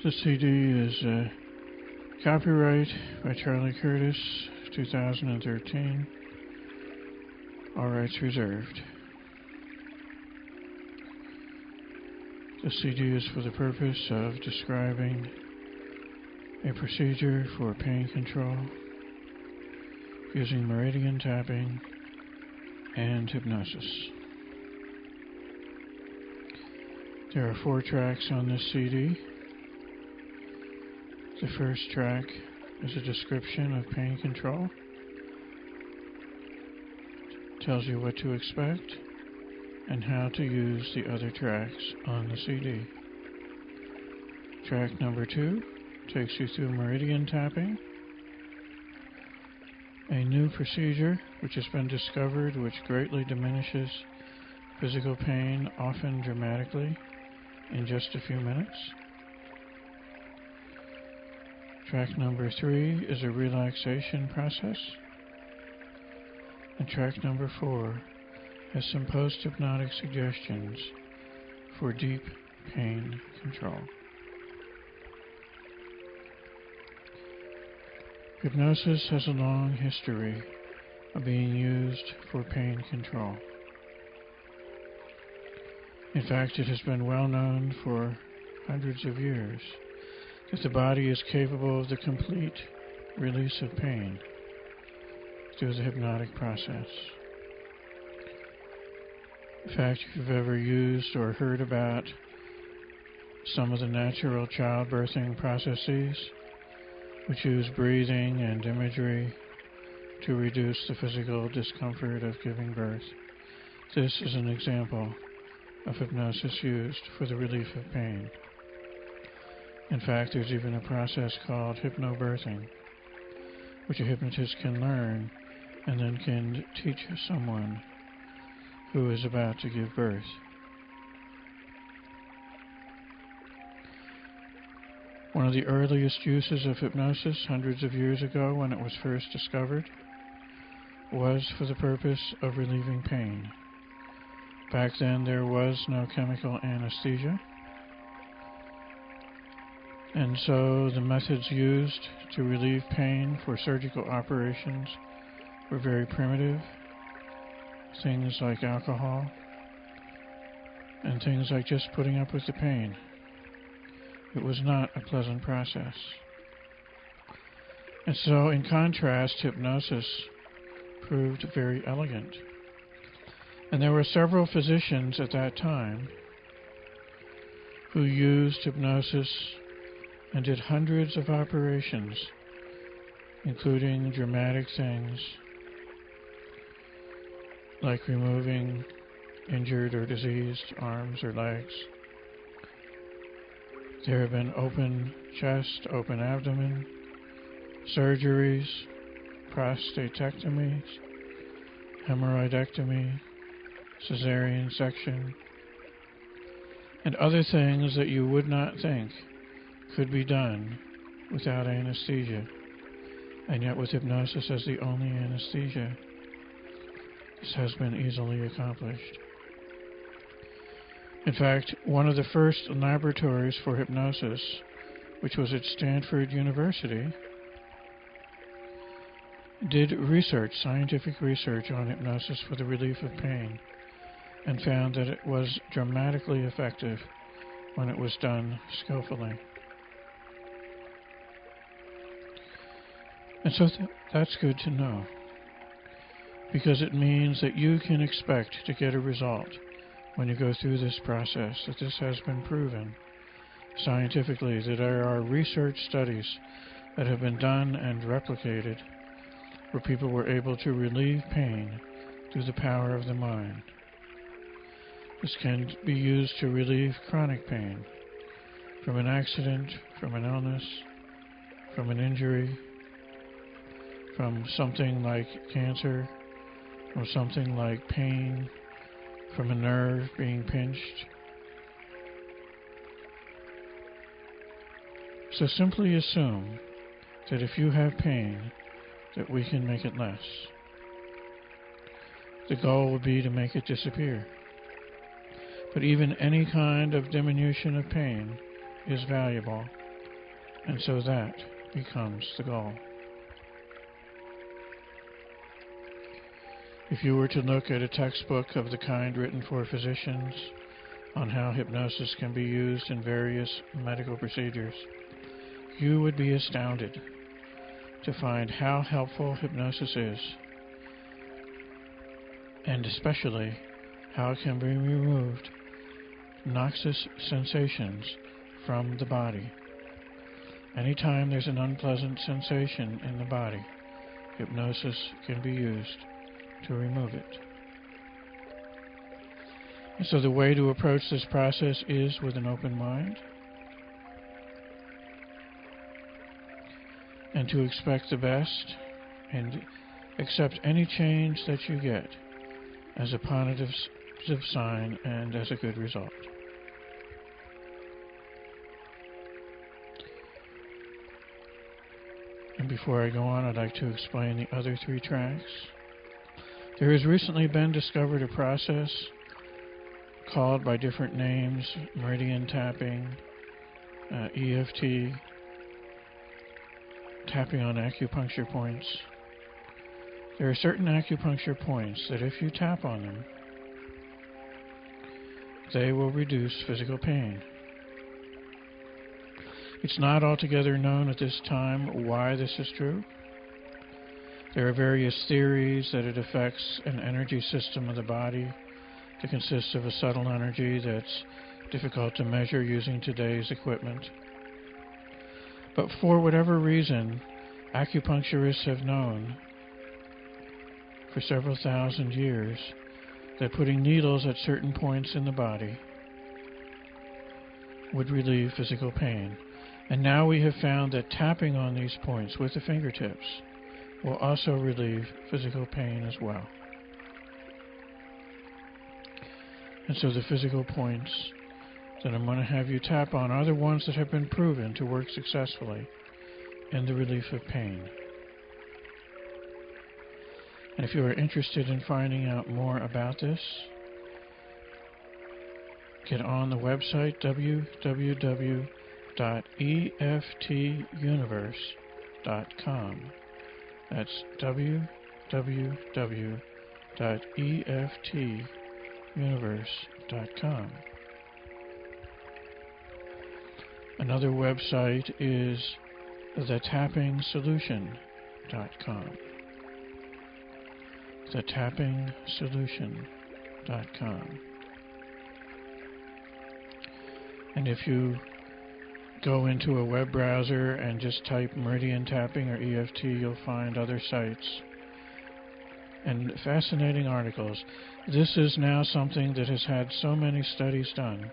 The CD is copyright by Charlie Curtis, 2013. All rights reserved. The CD is for the purpose of describing a procedure for pain control using meridian tapping and hypnosis. There are 4 tracks on this CD. The first track is a description of pain control. It tells you what to expect and how to use the other tracks on the CD. Track number 2 takes you through meridian tapping, a new procedure which has been discovered which greatly diminishes physical pain, often dramatically, in just a few minutes. Track number 3 is a relaxation process. And track number 4 has some post-hypnotic suggestions for deep pain control. Hypnosis has a long history of being used for pain control. In fact, it has been well known for hundreds of years that the body is capable of the complete release of pain through the hypnotic process. In fact, if you've ever used or heard about some of the natural childbirthing processes, which use breathing and imagery to reduce the physical discomfort of giving birth, this is an example of hypnosis used for the relief of pain. In fact, there's even a process called hypnobirthing, which a hypnotist can learn and then can teach someone who is about to give birth. One of the earliest uses of hypnosis, hundreds of years ago when it was first discovered, was for the purpose of relieving pain. Back then there was no chemical anesthesia, and so the methods used to relieve pain for surgical operations were very primitive. Things like alcohol and things like just putting up with the pain. It was not a pleasant process. And so, in contrast, hypnosis proved very elegant. And there were several physicians at that time who used hypnosis and did hundreds of operations, including dramatic things like removing injured or diseased arms or legs. There have been open chest, open abdomen, surgeries, prostatectomies, hemorrhoidectomy, cesarean section, and other things that you would not think could be done without anesthesia, and yet with hypnosis as the only anesthesia, this has been easily accomplished. In fact, one of the first laboratories for hypnosis, which was at Stanford University, did research, scientific research on hypnosis for the relief of pain, and found that it was dramatically effective when it was done skillfully. And so that's good to know, because it means that you can expect to get a result when you go through this process, that this has been proven scientifically, that there are research studies that have been done and replicated where people were able to relieve pain through the power of the mind. This can be used to relieve chronic pain from an accident, from an illness, from an injury, from something like cancer, from something like pain, from a nerve being pinched. So simply assume that if you have pain, that we can make it less. The goal would be to make it disappear. But even any kind of diminution of pain is valuable And so that becomes the goal. If you were to look at a textbook of the kind written for physicians on how hypnosis can be used in various medical procedures, you would be astounded to find how helpful hypnosis is, and especially how it can be removed noxious sensations from the body. Anytime there's an unpleasant sensation in the body, hypnosis can be used to remove it. And so the way to approach this process is with an open mind, and to expect the best and accept any change that you get as a positive sign and as a good result. And before I go on, I'd like to explain the other 3 tracks. There has recently been discovered a process called by different names: meridian tapping, EFT, tapping on acupuncture points. There are certain acupuncture points that if you tap on them, they will reduce physical pain. It's not altogether known at this time why this is true. There are various theories that it affects an energy system of the body that consists of a subtle energy that's difficult to measure using today's equipment. But for whatever reason, acupuncturists have known for several thousand years that putting needles at certain points in the body would relieve physical pain. And now we have found that tapping on these points with the fingertips will also relieve physical pain as well. And so the physical points that I'm going to have you tap on are the ones that have been proven to work successfully in the relief of pain. And if you are interested in finding out more about this, get on the website www.eftuniverse.com. That's www.eftuniverse.com. Another website is thetappingsolution.com. thetappingsolution.com. And if you go into a web browser and just type meridian tapping or EFT, you'll find other sites and fascinating articles. This is now something that has had so many studies done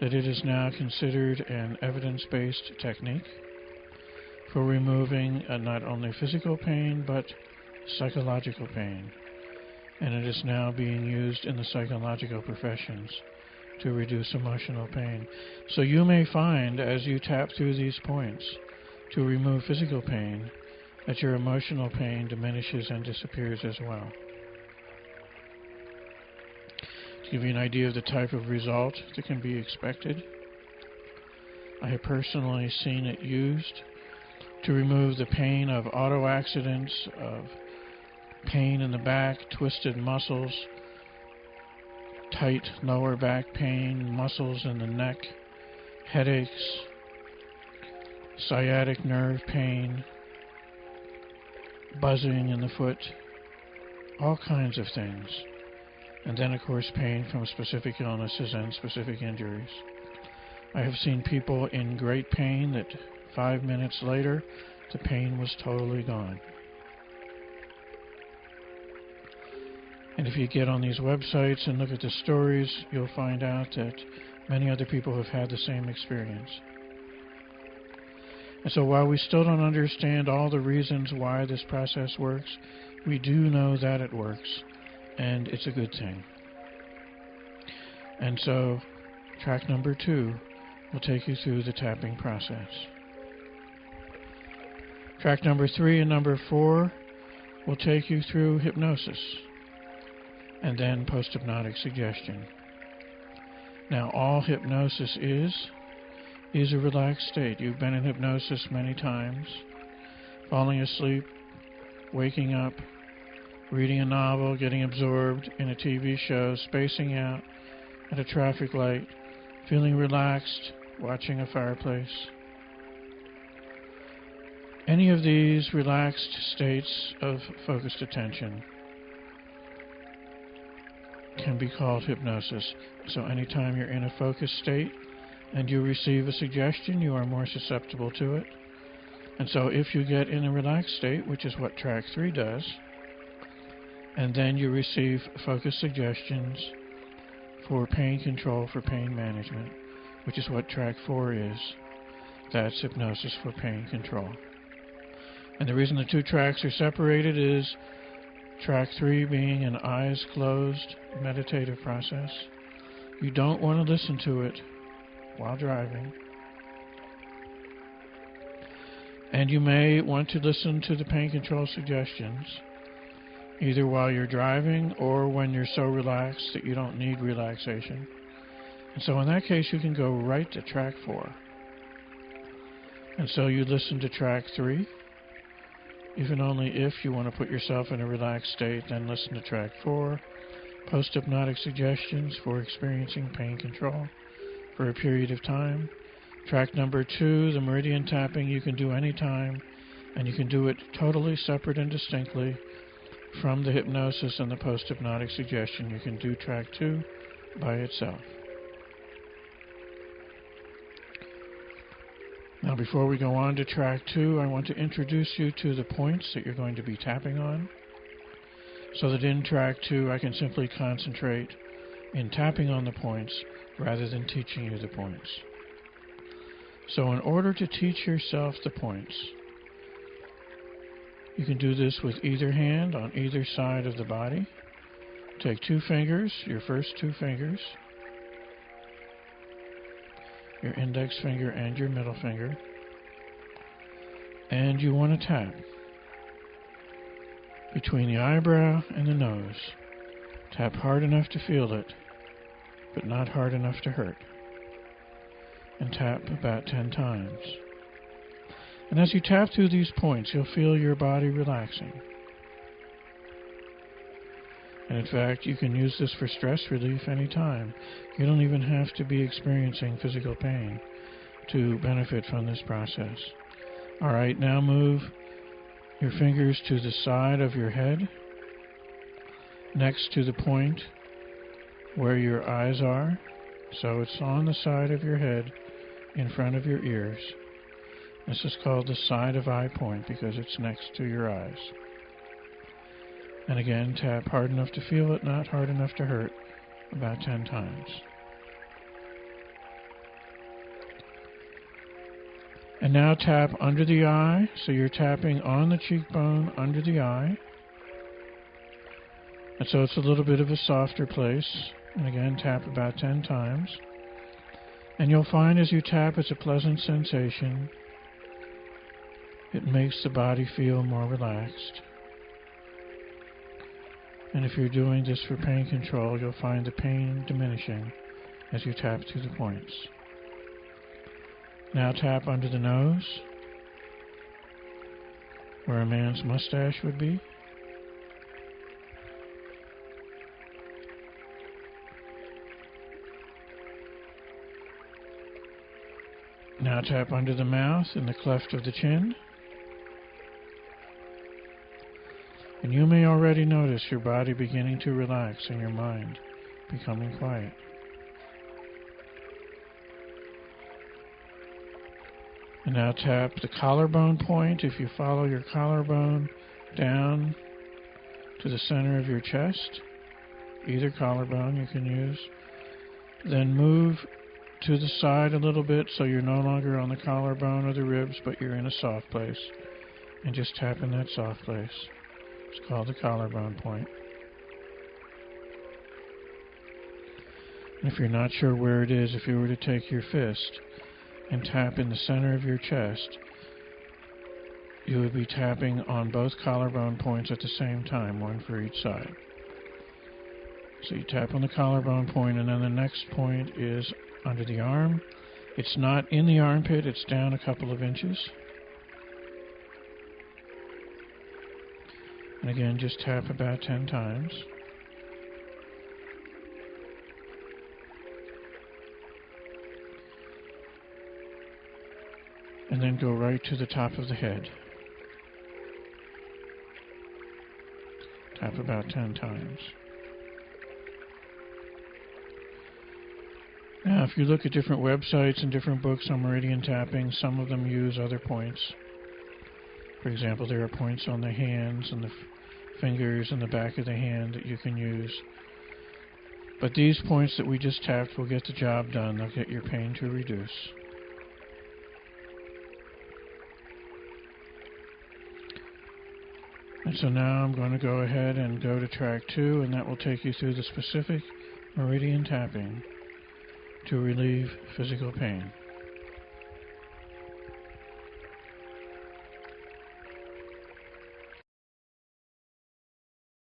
that it is now considered an evidence-based technique for removing not only physical pain but psychological pain. And it is now being used in the psychological professions to reduce emotional pain. So you may find, as you tap through these points to remove physical pain, that your emotional pain diminishes and disappears as well. To give you an idea of the type of result that can be expected, I have personally seen it used to remove the pain of auto accidents, of pain in the back, twisted muscles, tight lower back pain, muscles in the neck, headaches, sciatic nerve pain, buzzing in the foot, all kinds of things. And then, of course, pain from specific illnesses and specific injuries. I have seen people in great pain that 5 minutes later, the pain was totally gone. And if you get on these websites and look at the stories, you'll find out that many other people have had the same experience. And so while we still don't understand all the reasons why this process works, we do know that it works, and it's a good thing. And so track number 2 will take you through the tapping process. Track number 3 and number 4 will take you through hypnosis and then post-hypnotic suggestion. Now, all hypnosis is is a relaxed state. You've been in hypnosis many times, falling asleep, waking up, reading a novel, getting absorbed in a TV show, spacing out at a traffic light, feeling relaxed, watching a fireplace. Any of these relaxed states of focused attention can be called hypnosis. So anytime you're in a focused state and you receive a suggestion, you are more susceptible to it. And so if you get in a relaxed state, which is what track 3 does, and then you receive focused suggestions for pain control, for pain management, which is what track 4 is, that's hypnosis for pain control. And the reason the two tracks are separated is track 3 being an eyes closed meditative process. You don't want to listen to it while driving. And you may want to listen to the pain control suggestions either while you're driving or when you're so relaxed that you don't need relaxation. And so in that case, you can go right to track 4. And so you listen to track 3. Even only if you want to put yourself in a relaxed state, then listen to track 4, post-hypnotic suggestions for experiencing pain control for a period of time. Track number 2, the meridian tapping, you can do anytime, and you can do it totally separate and distinctly from the hypnosis and the post-hypnotic suggestion. You can do track 2 by itself. Now, before we go on to track 2, I want to introduce you to the points that you're going to be tapping on, so that in track 2 I can simply concentrate in tapping on the points rather than teaching you the points. So in order to teach yourself the points, you can do this with either hand on either side of the body. Take 2 fingers, your first 2 fingers, your index finger and your middle finger, and you want to tap between the eyebrow and the nose. Tap hard enough to feel it, but not hard enough to hurt. And tap about 10 times. And as you tap through these points, you'll feel your body relaxing. And in fact, you can use this for stress relief anytime. You don't even have to be experiencing physical pain to benefit from this process. All right, now move your fingers to the side of your head, next to the point where your eyes are. So it's on the side of your head, in front of your ears. This is called the side of eye point because it's next to your eyes. And again, tap hard enough to feel it, not hard enough to hurt, about 10 times. And now tap under the eye, so you're tapping on the cheekbone under the eye. And so it's a little bit of a softer place. And again, tap about 10 times. And you'll find as you tap, it's a pleasant sensation. It makes the body feel more relaxed. And if you're doing this for pain control, you'll find the pain diminishing as you tap through the points. Now tap under the nose, where a man's mustache would be. Now tap under the mouth in the cleft of the chin. And you may already notice your body beginning to relax and your mind becoming quiet. And now tap the collarbone point. If you follow your collarbone down to the center of your chest, either collarbone you can use, then move to the side a little bit so you're no longer on the collarbone or the ribs, but you're in a soft place. And just tap in that soft place. It's called the collarbone point. And if you're not sure where it is, if you were to take your fist and tap in the center of your chest, you would be tapping on both collarbone points at the same time, one for each side. So you tap on the collarbone point, and then the next point is under the arm, It's not in the armpit, it's down a couple of inches. And again, just tap about 10 times. And then go right to the top of the head. Tap about 10 times. Now, if you look at different websites and different books on meridian tapping, some of them use other points. For example, there are points on the hands and the fingers and the back of the hand that you can use. But these points that we just tapped will get the job done. They'll get your pain to reduce. And so now I'm going to go ahead and go to track 2, and that will take you through the specific meridian tapping to relieve physical pain.